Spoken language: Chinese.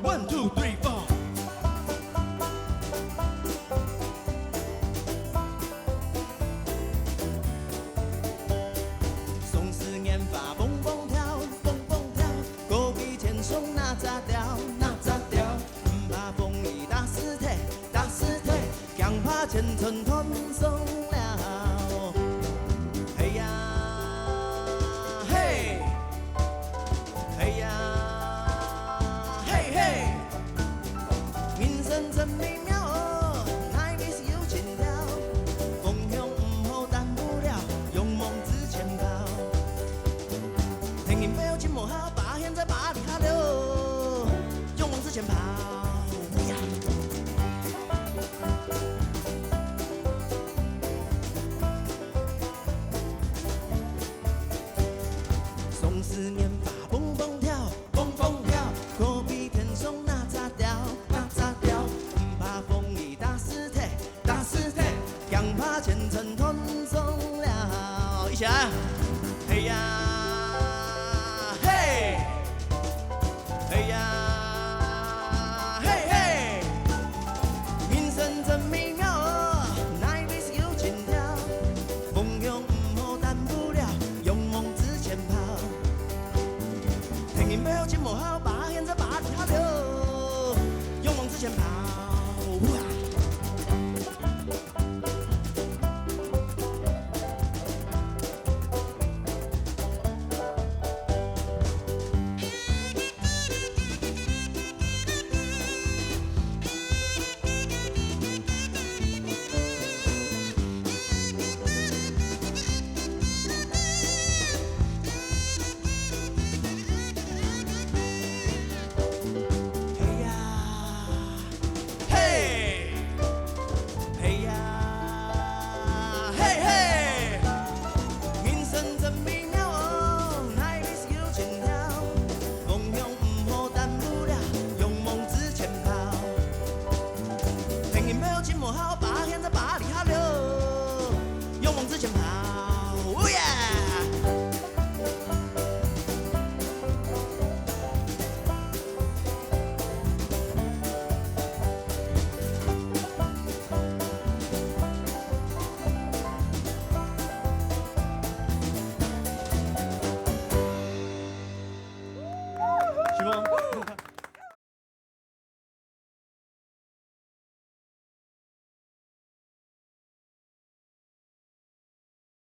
One two three four。松狮眼发蹦蹦跳，蹦蹦跳，戈壁前松哪吒调，哪吒调，不怕风雨打死腿，打死腿，强怕前程团松了。嘿呀，嘿，嘿呀，嘿嘿，人生真美妙哦，哪里是有情调？风向不好担不了，勇猛直前跑。天阴背后金莫好，把现在把你哈溜，勇往直前跑。呀松狮年发蹦蹦跳，蹦蹦跳，戈壁天松哪吒调，哪吒调，不怕风雨打死腿，打死腿，强怕前程团松了。一起来，嘿呀，嘿，嘿呀，嘿嘿，人生真美妙哦，哪里是有情调？风向不好担不了，勇猛直前跑。天阴背后金莫好，把现在把你哈溜，勇往直前跑。嘿呀，嘿，嘿呀，嘿嘿，人生真美妙哦，哪里是有情调？风向不好担不了，勇猛直前跑。天阴背后金莫好。